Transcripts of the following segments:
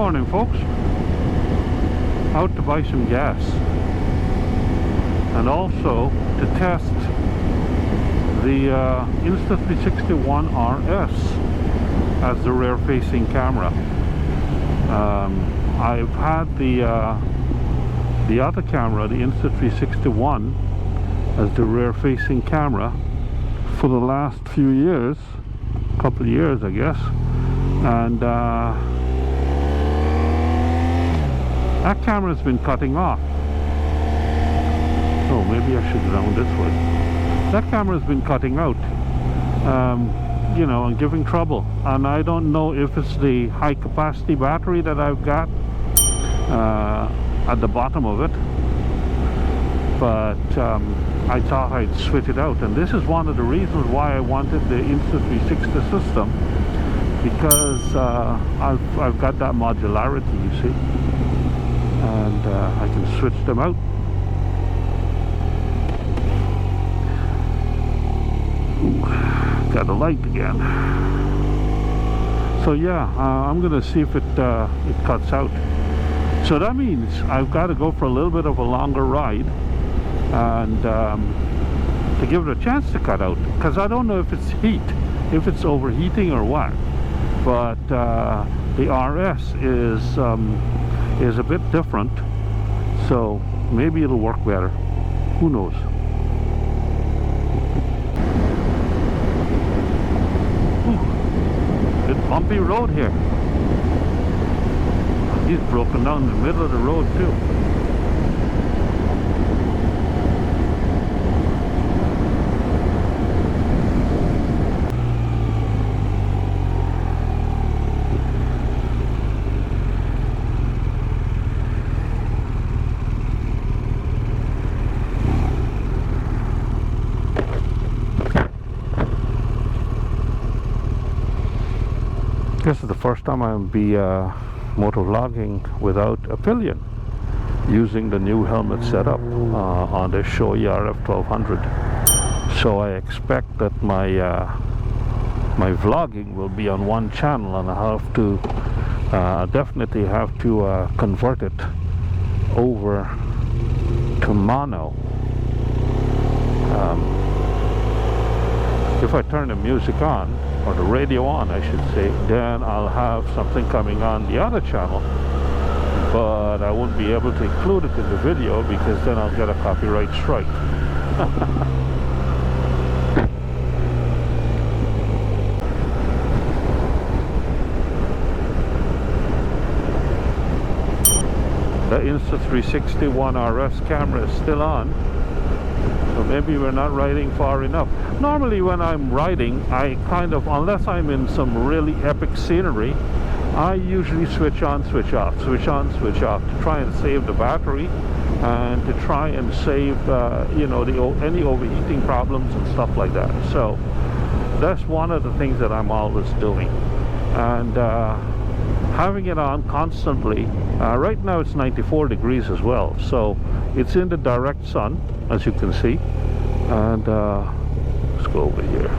morning, folks. Out to buy some gas and also to test the Insta360 ONE RS as the rear facing camera. I've had the other camera, the Insta360 ONE, as the rear facing camera for the last few years, couple of years I guess, and that camera has been cutting off. Oh, maybe I should go down this way. That camera has been cutting out, you know, and giving trouble. And I don't know if it's the high capacity battery that I've got at the bottom of it. But I thought I'd switch it out. And this is one of the reasons why I wanted the Insta360 system. Because I've got that modularity, you see. And I can switch them out. Ooh, got a light again. So yeah, I'm gonna see if it cuts out. So that means I've got to go for a little bit of a longer ride and to give it a chance to cut out, because I don't know if it's heat, if it's overheating or what. But the RS is a bit different, so maybe it'll work better. Who knows? Ooh, bit bumpy road here. He's broken down in the middle of the road too. This is the first time I'll be motovlogging without a pillion, using the new helmet setup on the Shoei R1200. So I expect that my my vlogging will be on one channel, and I have to definitely have to convert it over to mono. If I turn the music on, or the radio on I should say, then I'll have something coming on the other channel, but I won't be able to include it in the video because then I'll get a copyright strike. The Insta360 ONE RS camera is still on. So maybe we're not riding far enough. Normally when I'm riding, I kind of, unless I'm in some really epic scenery, I usually switch on, switch off, switch on, switch off, to try and save the battery and to try and save, you know, any overheating problems and stuff like that. So that's one of the things that I'm always doing. And having it on constantly, right now it's 94 degrees as well, so it's in the direct sun, as you can see. And let's go over here.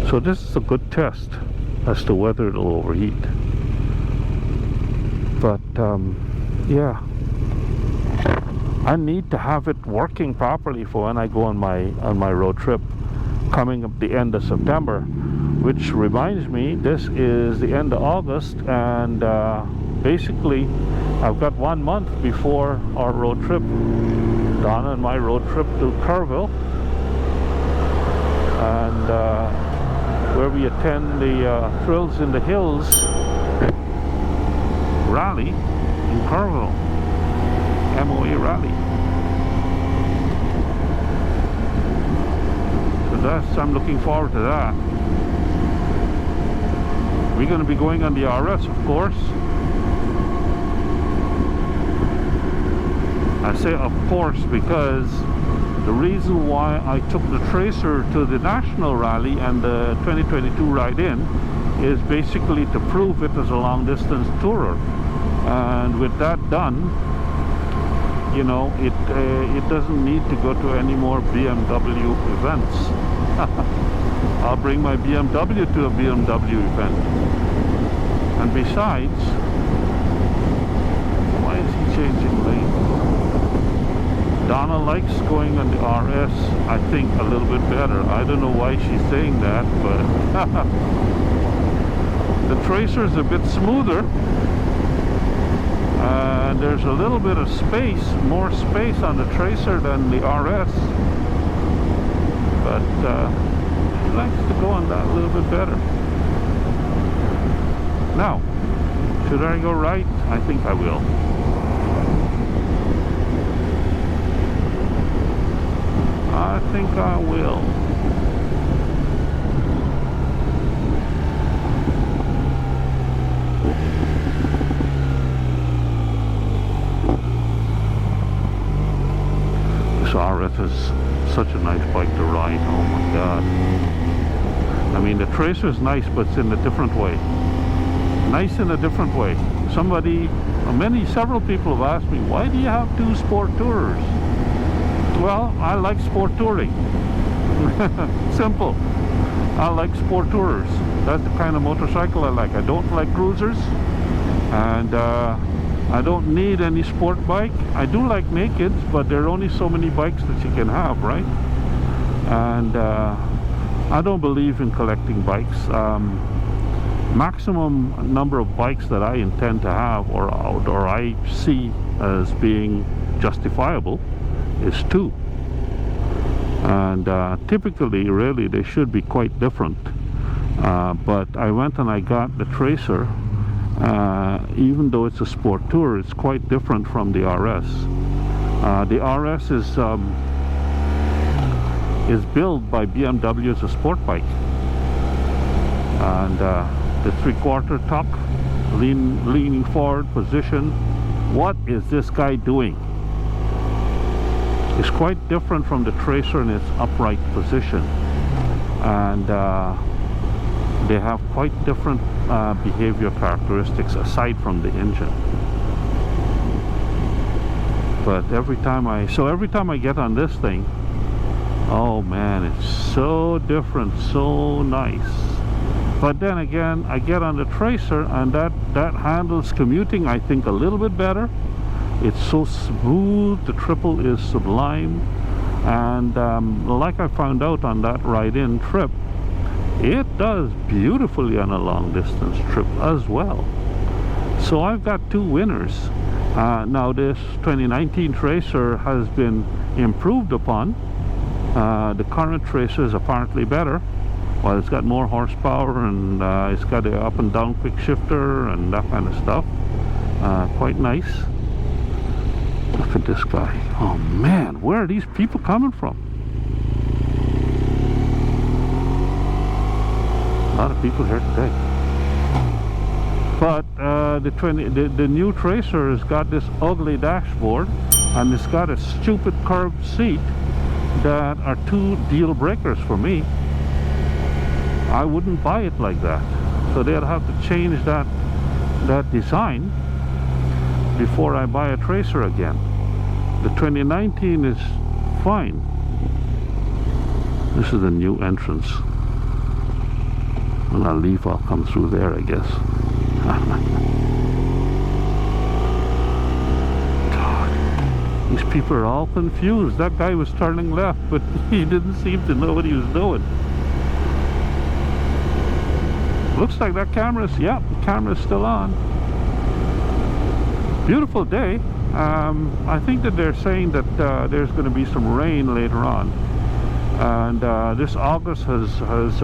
So this is a good test as to whether it'll overheat. But yeah, I need to have it working properly for when I go on my road trip coming up the end of September. Which reminds me, this is the end of August, and basically I've got 1 month before our road trip, Donna and my road trip to Kerrville, and where we attend the Thrills in the Hills rally in Kerrville, MOA rally. So I'm looking forward to that. We're going to be going on the RS, of course. I say of course because the reason why I took the Tracer to the National Rally and the 2022 ride-in is basically to prove it as a long-distance tourer. And with that done, you know, it doesn't need to go to any more BMW events. I'll bring my BMW to a BMW event. And besides, changing lane. Donna likes going on the RS, I think, a little bit better. I don't know why she's saying that, but the Tracer is a bit smoother. And there's a little bit of space, more space on the Tracer than the RS. But she likes to go on that a little bit better. Now, should I go right? I think I will. I think I will. This RS is such a nice bike to ride. Oh my God. I mean, the Tracer is nice, but it's in a different way. Nice in a different way. Several people have asked me, why do you have two sport tourers? Well, I like sport touring. Simple. I like sport tourers. That's the kind of motorcycle I like. I don't like cruisers, and I don't need any sport bike. I do like nakeds, but there are only so many bikes that you can have, right? And I don't believe in collecting bikes. Maximum number of bikes that I intend to have or I see as being justifiable is 2. And typically, really, they should be quite different. But I went and I got the Tracer. Even though it's a sport tour, it's quite different from the RS. The RS is built by BMW as a sport bike. And the 3/4 tuck, leaning forward position. What is this guy doing? It's quite different from the Tracer in its upright position, and they have quite different behavior characteristics aside from the engine. But every time I get on this thing, oh man, it's so different, so nice. But then again, I get on the Tracer, and that handles commuting, I think, a little bit better. It's so smooth. The triple is sublime. And like I found out on that ride-in trip, it does beautifully on a long-distance trip as well. So I've got 2 winners. Now this 2019 Tracer has been improved upon. The current Tracer is apparently better. Well, it's got more horsepower, and it's got an up and down quick shifter and that kind of stuff. Quite nice. Look at this guy. Oh man, where are these people coming from? A lot of people here today. But the new Tracer has got this ugly dashboard, and it's got a stupid curved seat that are 2 deal breakers for me. I wouldn't buy it like that. So they'll have to change that design before I buy a Tracer again. The 2019 is fine. This is the new entrance. When I leave, I'll come through there, I guess. God, these people are all confused. That guy was turning left, but he didn't seem to know what he was doing. Looks like that camera's, yeah, the camera's still on. Beautiful day. I think that they're saying that there's going to be some rain later on. And this August has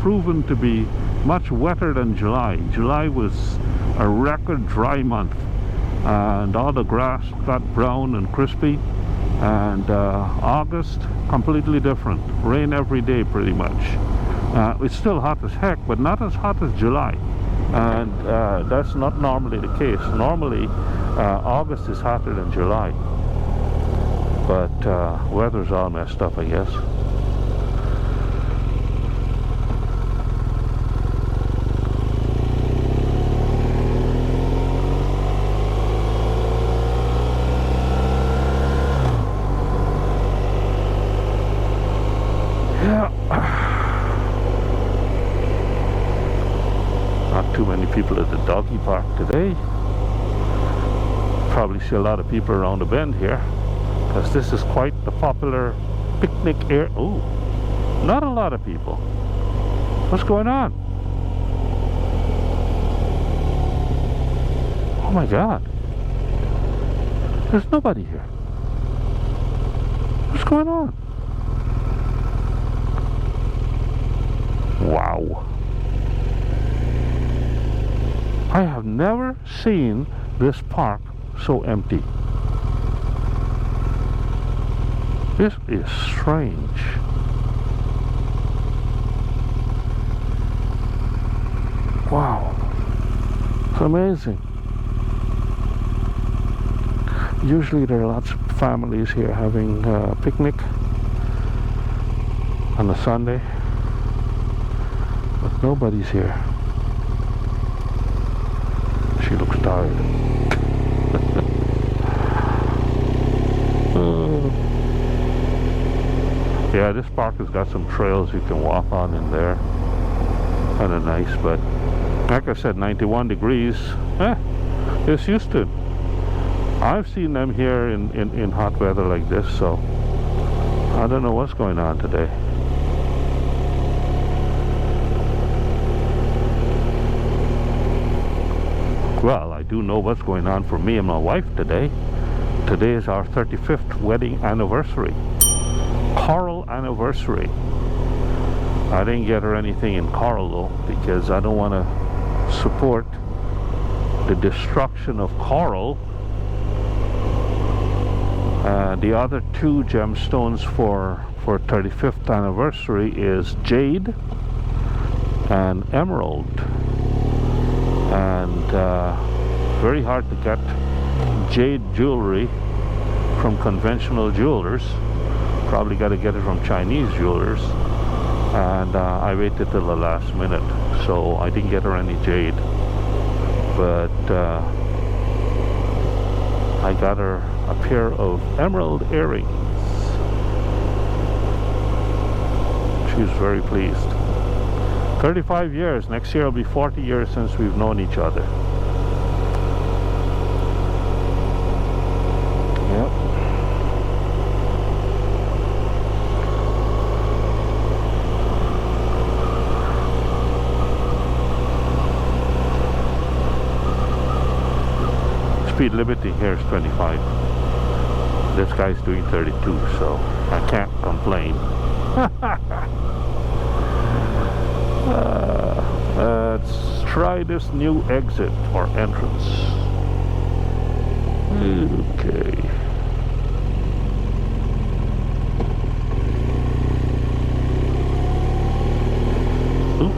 proven to be much wetter than July. July was a record dry month. And all the grass got brown and crispy. And August, completely different. Rain every day pretty much. It's still hot as heck, but not as hot as July. And that's not normally the case. Normally August is hotter than July, but weather's all messed up, I guess. Not too many people at the doggy park today. probably see a lot of people around the bend here, because this is quite the popular picnic area. Oh, not a lot of people. What's going on? Oh my God, there's nobody here. What's going on? Wow, I have never seen this park so empty. This is strange. Wow, it's amazing. Usually there are lots of families here having a picnic on a Sunday, but nobody's here. She looks tired. Yeah, this park has got some trails you can walk on in there. Kind of nice, but like I said, 91 degrees. It's Houston. I've seen them here in hot weather like this, so I don't know what's going on today. Well, I do know what's going on for me and my wife today. Today is our 35th wedding anniversary. Coral anniversary. I didn't get her anything in coral though, because I don't want to support the destruction of coral. The other two gemstones for 35th anniversary is jade and emerald, and very hard to get jade jewelry from conventional jewelers. Probably got to get it from Chinese jewelers, and I waited till the last minute, so I didn't get her any jade, but I got her a pair of emerald earrings. She was very pleased. 35 years. Next year will be 40 years since we've known each other. Yep. Speed limit here is 25. This guy's doing 32, so I can't complain. Let's try this new exit or entrance. Okay. Ooh,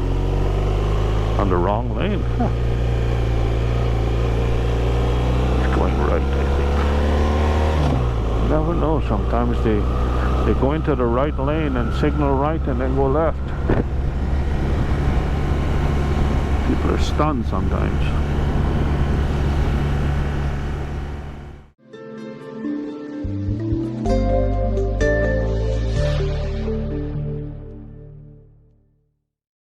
on the wrong lane. Huh. It's going right, I think. Never know, sometimes they go into the right lane and signal right and then go left. People are stunned sometimes.